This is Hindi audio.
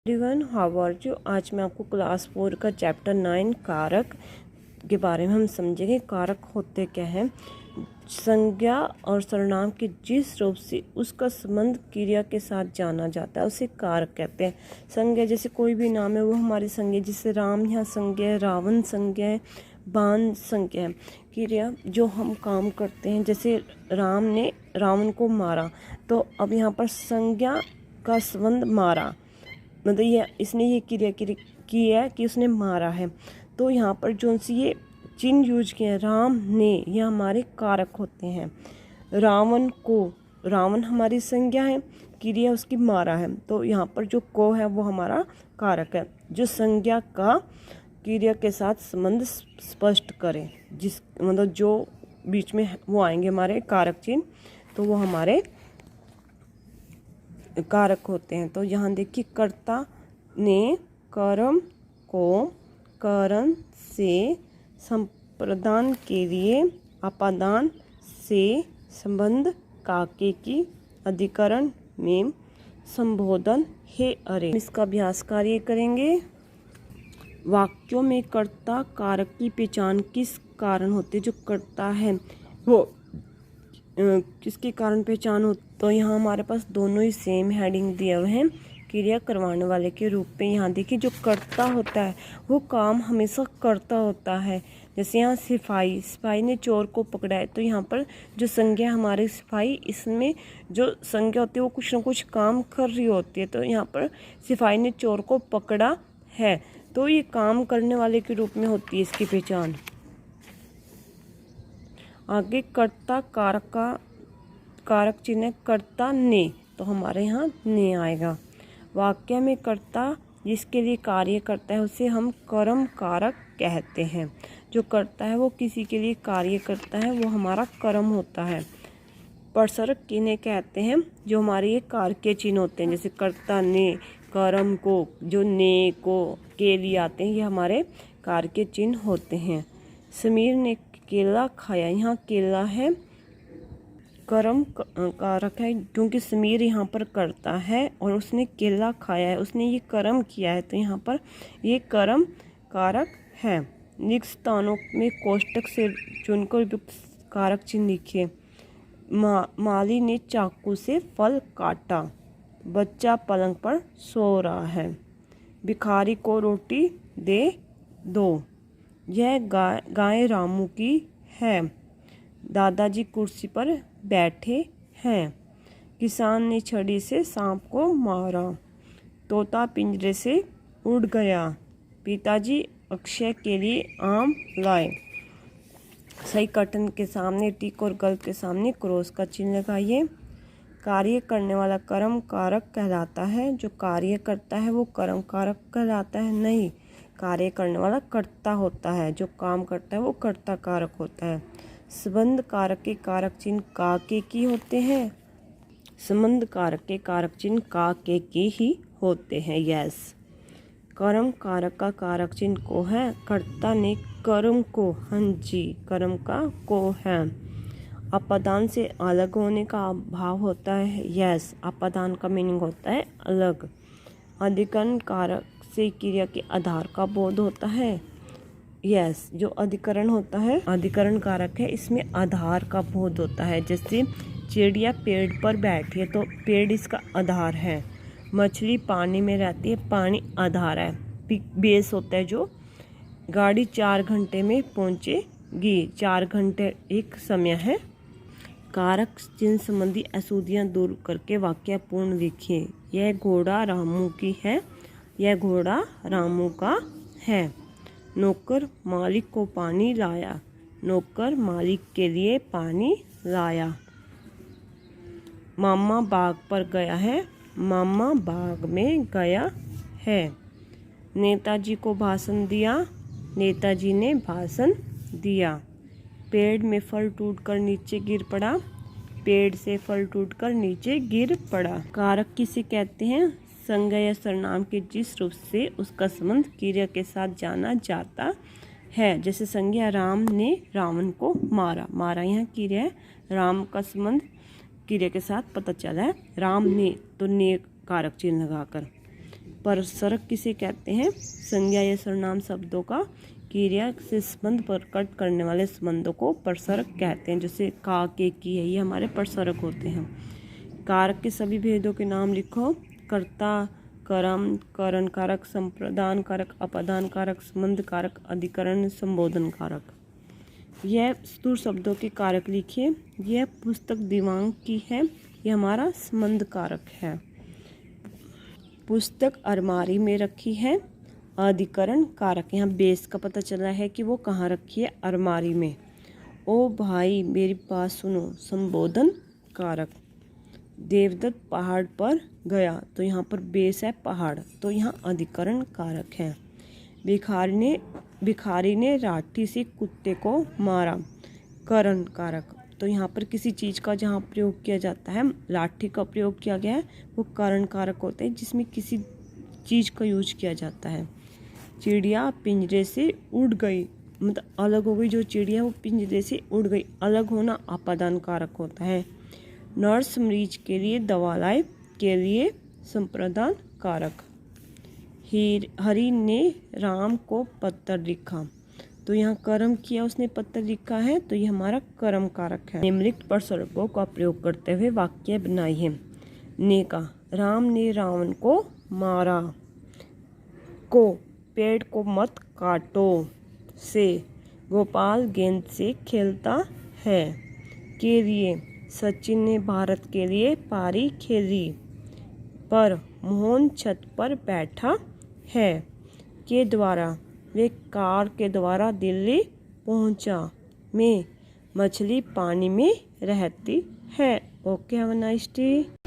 Everyone, how are you. आज मैं आपको क्लास 4 का चैप्टर 9 कारक के बारे में हम समझेंगे। कारक होते क्या हैं? संज्ञा और सर्वनाम के जिस रूप से उसका संबंध क्रिया के साथ जाना जाता है उसे कारक कहते हैं। संज्ञा जैसे कोई भी नाम है वो हमारी संज्ञा, जैसे राम यहाँ संज्ञा है, रावण संज्ञा है, बाण संज्ञा है। क्रिया जो हम काम करते हैं, जैसे राम ने रावण को मारा, तो अब यहाँ पर संज्ञा का संबंध मारा, मतलब ये इसने ये क्रिया की है कि उसने मारा है। तो यहाँ पर जो सी ये चिन्ह यूज किए हैं, राम ने, ये हमारे कारक होते हैं। रावण को, रावण हमारी संज्ञा है, क्रिया उसकी मारा है, तो यहाँ पर जो को है वो हमारा कारक है, जो संज्ञा का क्रिया के साथ संबंध स्पष्ट करे, जिस मतलब जो बीच में वो आएंगे हमारे कारक चिन्ह, तो वो हमारे कारक होते हैं। तो यहाँ देखिए, कर्ता ने कर्म को कारण से संप्रदान के लिए अपादान से संबंध काके की अधिकरण में संबोधन है। अरे, इसका अभ्यास कार्य करेंगे। वाक्यों में कर्ता कारक की पहचान किस कारण होती है? जो कर्ता है वो किसके कारण पहचान हो? तो यहाँ हमारे पास दोनों ही सेम हेडिंग दिए हुए हैं, क्रिया करवाने वाले के रूप में। यहाँ देखिए, जो कर्ता होता है वो काम हमेशा करता होता है। जैसे यहाँ सिपाही, सिपाही ने चोर को पकड़ा है, तो यहाँ पर जो संज्ञा हमारे सिपाही, इसमें जो संज्ञा होती है वो कुछ ना कुछ काम कर रही होती है। तो यहाँ पर सिपाही ने चोर को पकड़ा है, तो ये काम करने वाले के रूप में होती है इसकी पहचान। आगे कर्ता कारक का कारक चिन्ह है कर्ता ने, तो हमारे यहाँ ने आएगा। वाक्य में कर्ता जिसके लिए कार्य करता है उसे हम कर्म कारक कहते हैं। जो करता है वो किसी के लिए कार्य करता है, वो हमारा कर्म होता है। प्रसरक किन्हें कहते हैं? जो हमारे ये कारक चिन्ह होते हैं, जैसे कर्ता ने, कर्म को, जो ने को के लिए आते हैं, ये हमारे कारक चिन्ह होते हैं। समीर ने केला खाया, यहाँ केला है कर्म कारक है, क्योंकि समीर यहाँ पर करता है और उसने केला खाया है, उसने ये कर्म किया है, तो यहाँ पर ये कर्म कारक है। निम्न स्थानों में कोष्टक से चुनकर युक्त कारक चिन्ह लिखिए। माली ने चाकू से फल काटा, बच्चा पलंग पर सो रहा है, भिखारी को रोटी दे दो, यह गाय रामू की है, दादाजी कुर्सी पर बैठे हैं, किसान ने छड़ी से सांप को मारा, तोता पिंजरे से उड़ गया, पिताजी अक्षय के लिए आम लाए। सही कटन के सामने टिक और गलत के सामने क्रॉस का चिन्ह लगाइए। कार्य करने वाला कर्म कारक कहलाता है, जो कार्य करता है वो कर्म कारक कहलाता है? नहीं, कार्य करने वाला कर्ता होता है, जो काम करता है वो कर्ता कारक होता है। संबंध कारक के कारक चिन्ह का के की होते हैं। संबंध कारक के कारक चिन्ह का के ही होते हैं। यस। कर्म कारक का कारक चिन्ह को है। कर्ता ने कर्म को, हाँ जी, कर्म का को है। अपादान से अलग होने का भाव होता है। यस, अपादान का मीनिंग होता है अलग। अधिकरण कारक से क्रिया के आधार का बोध होता है। यस, जो अधिकरण होता है, अधिकरण कारक है, इसमें आधार का बोध होता है। जैसे चिड़िया पेड़ पर बैठी है, तो पेड़ इसका आधार है। मछली पानी में रहती है, पानी आधार है। बेस होता है, जो गाड़ी 4 घंटे में पहुंचेगी, 4 घंटे एक समय है। कारक चिन्ह संबंधी अशुद्धियाँ दूर करके वाक्य पूर्ण लिखिए। यह घोड़ा रामू की है, यह घोड़ा रामू का है। नौकर मालिक को पानी लाया, नौकर मालिक के लिए पानी लाया। मामा बाग पर गया है, मामा बाग में गया है। नेताजी को भाषण दिया, नेताजी ने भाषण दिया। पेड़ में फल टूटकर नीचे गिर पड़ा, पेड़ से फल टूटकर नीचे गिर पड़ा। कारक किसे कहते हैं? संज्ञा या सर्वनाम के जिस रूप से उसका संबंध क्रिया के साथ जाना जाता है। जैसे संज्ञा राम ने रावण को मारा, मारा यहाँ क्रिया है, राम का संबंध क्रिया के साथ पता चला है। राम ने, तो ने कारक चिन्ह लगाकर। परसरक किसे कहते हैं? संज्ञा या सर्वनाम शब्दों का क्रिया से संबंध प्रकट करने वाले संबंधों को परसरक कहते हैं। जैसे का, के, की है, ये हमारे परसरक होते हैं। कारक के सभी भेदों के नाम लिखो। कर्ता, कर्म, करण कारक, संप्रदान कारक, अपादान कारक, संबंध कारक, अधिकरण, संबोधन कारक। यह स्तुर शब्दों के कारक लिखिए। यह पुस्तक दिव्यांग की है, यह हमारा संबंध कारक है। पुस्तक अलमारी में रखी है, अधिकरण कारक। यहाँ बेस का पता चला है कि वो कहाँ रखी है, अलमारी में। ओ भाई मेरी बात सुनो, संबोधन कारक। देवदत्त पहाड़ पर गया, तो यहाँ पर बेस है पहाड़, तो यहाँ अधिकरण कारक है। भिखारी ने लाठी से कुत्ते को मारा, करण कारक। तो यहाँ पर किसी चीज़ का जहाँ प्रयोग किया जाता है, लाठी का प्रयोग किया गया है, वो करण कारक होते हैं जिसमें किसी चीज़ का यूज किया जाता है। चिड़िया पिंजरे से उड़ गई, मतलब अलग हो गई। जो चिड़िया वो पिंजरे से उड़ गई, अलग होना अपादान कारक होता है। नर्स मरीज के लिए दवा लाए, के लिए संप्रदान कारक। हरि ने राम को पत्र लिखा, तो यहाँ कर्म किया, उसने पत्र लिखा है, तो ये हमारा कर्म कारक है। निम्नलिखित परसरकों का प्रयोग करते हुए वाक्य बनाई है। ने का, राम ने रावण को मारा। को, पेड़ को मत काटो। से, गोपाल गेंद से खेलता है। के लिए, सचिन ने भारत के लिए पारी खेली। पर, मोहन छत पर बैठा है। के द्वारा, वे कार के द्वारा दिल्ली पहुंचा। में, मछली पानी में रहती है। Okay, have a nice day.